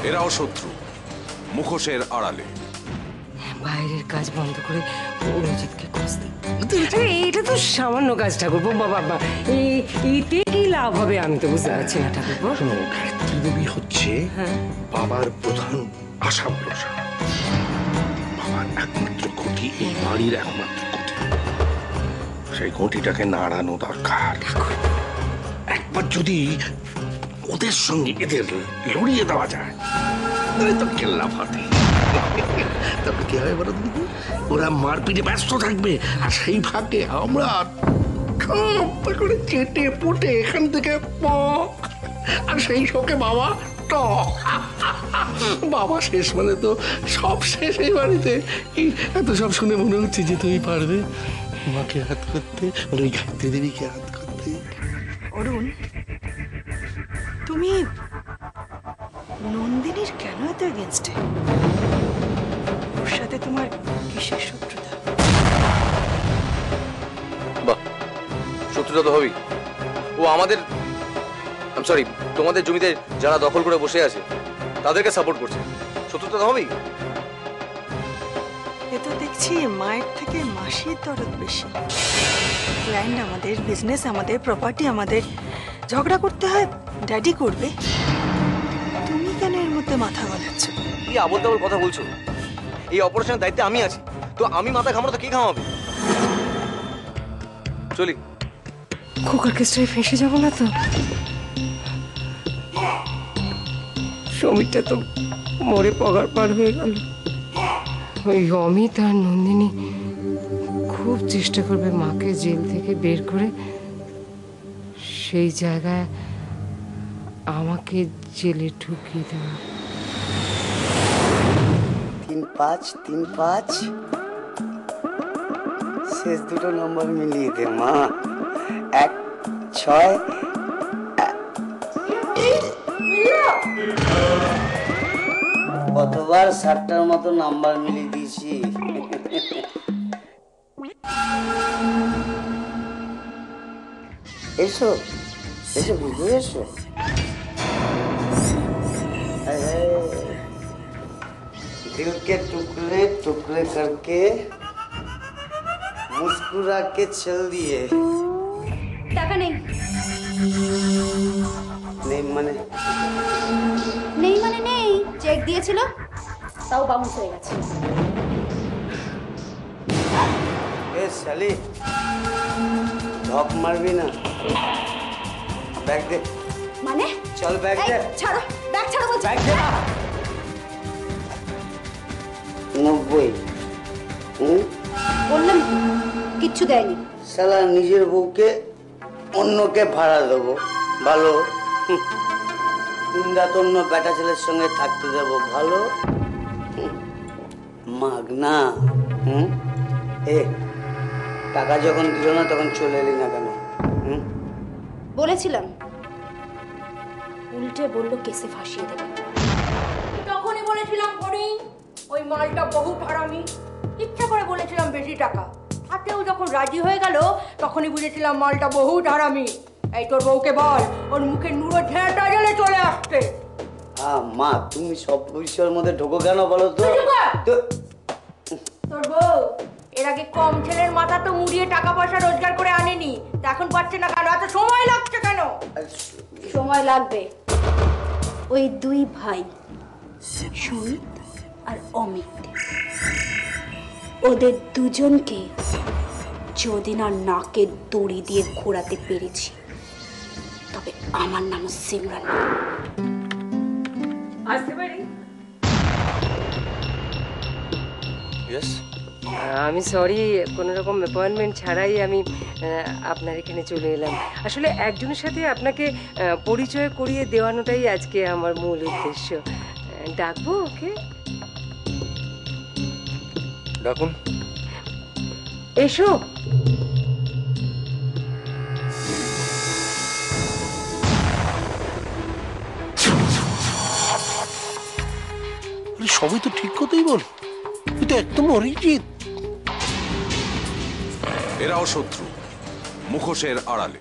এরাও শত্রু, মুখোশের আড়ালে। বাইরের কাজ বন্ধ করে অরিজিৎকে খুঁজতে। এটা তো সামান্য কাজ ঠাকুরপো। বাবা এতে কি লাভ হবে আমি তো বুঝতে পারছি না ঠাকুরপো। ত্রিদেবী হচ্ছে বাবার প্রধান আশা ভরসা। বাবার একমাত্র খুঁটি, এই বাড়ির একমাত্র খুঁটি। সেই খুঁটিটাকে নাড়ানো দরকার। একবার যদি ওদের সঙ্গে এদের লড়িয়ে দেওয়া যায় তাহলে তো কেল্লা ফাটে। তবে কি হয় বলো দিদি, ওরা মারপিটে ব্যস্ত থাকবে আর সেই ফাঁকে আমরা খাপটা করে চেটে পুটে এখান থেকে আর সেই শোকে বাবা বাবা শেষ মানে তো সব শেষ এই বাড়িতে। এত সব শুনে মনে হচ্ছে যে তুমি পারবে মাকে হাত করতে, ওই গায়ত্রী দেবীকে হাত করতে। অরুণ, তুমি নন্দিনীর কেন এত এগেনস্টে? ওর সাথে তোমার কিসের শত্রুতা? বাহ, শত্রুতা তো হবেই। ও আমাদের, সরি, তোমাদের জমিতে যারা দখল করে বসে আছে তাদেরকে সাপোর্ট করছে, শত্রুতা তো হবেই। এ তো দেখছি মায়ের থেকে মাসির দরদ বেশি। ল্যান্ড আমাদের, বিজনেস আমাদের, প্রপার্টি আমাদের। ঝগড়া করতে হয় ড্যাডি করবে, তুমি কেন এর মধ্যে মাথা গলাচ্ছ? কি আবল তাবল কথা বলছো? এই অপারেশনের দায়িত্বে আমি আছি, তো আমি মাথা ঘামানো তো কে ঘামাবে? চলি। খোকার কেসটায় ফেঁসে যাবো না তো? সমীরটা তো মরে পগার পার হয়ে গেল। ওই অমিত আর নন্দিনী খুব চেষ্টা করবে মাকে জেল থেকে বের করে সেই জায়গায় আমাকে জেলে ঢুকিয়ে দেওয়া। 3-5 3-5 শেষ দুটো নম্বর মিলিয়ে দে মা। 1-6 কতবার 7টার মতো নাম্বার মিলিয়ে দিয়েছি। এসো এসো বুঝে এসো। दिल के टुकड़े टुकड़े करके मुस्कुरा के चल दिए। টাকা নেই। नहीं माने নেই মানে নেই, চেক দিয়েছিল তাও বাউন্স হয়ে গেছে। ए साली धप मारबी ना, बैग दे। মানে चल बैग এই, दे। ছাড়ো, ব্যাগ ছাড়ো বলছি। बैग दे ना। 90 বললাম কিচ্ছু দেয়নি। শালা নিজের বউকে অন্যকে ভাড়া দেবো ভালো, দিন রাত অন্য বেটা ছেলের সঙ্গে থাকতে দেবো ভালো, মাগনা। এ টাকা যখন দিল না তখন চলে এলি না কেন? বলেছিলাম, উল্টে বললো কেসে ফাঁসিয়ে দেবে। তখনই বলেছিলাম করি ওই মালটা বহুত হারামি। ইচ্ছা করে বলেছিলাম বেশি টাকা, তাতেও যখন রাজি হয়ে গেল তখনই বুঝেছিলাম মালটা বহুত হারামি। এই তোর বউকে বল ওর মুখে নুরো ঝেঁটা জেলে চলে আসতে। মা তুমি সব বিষয়ের মধ্যে ঢোকো কেন বলো তো? তোর বউ এর আগে কম ছেলের মাথা তো মুড়িয়ে টাকা পয়সা রোজগার করে আনেনি, তা এখন পাচ্ছে না কেন? এত সময় লাগছে কেন? সময় লাগবে। ওই দুই ভাই সুমিত আর অমিত, ওদের দুজনকে যদি না নাকে দড়ি দিয়ে ঘোরাতে পেরেছি তবে আমার নাম সিমরান। আসতে পারি? ইয়েস। আমি সরি, কোনো রকম অ্যাপয়েন্টমেন্ট ছাড়াই আমি আপনার এখানে চলে এলাম। আসলে একজনের সাথে আপনাকে পরিচয় করিয়ে দেওয়ানোটাই আজকে আমার মূল উদ্দেশ্য। ডাকবো ওকে? ডাকুন। এসো। সবই তো ঠিক কথাই বল, এটা একদম অরিজিৎ। এরাও শত্রু, মুখোশের আড়ালে।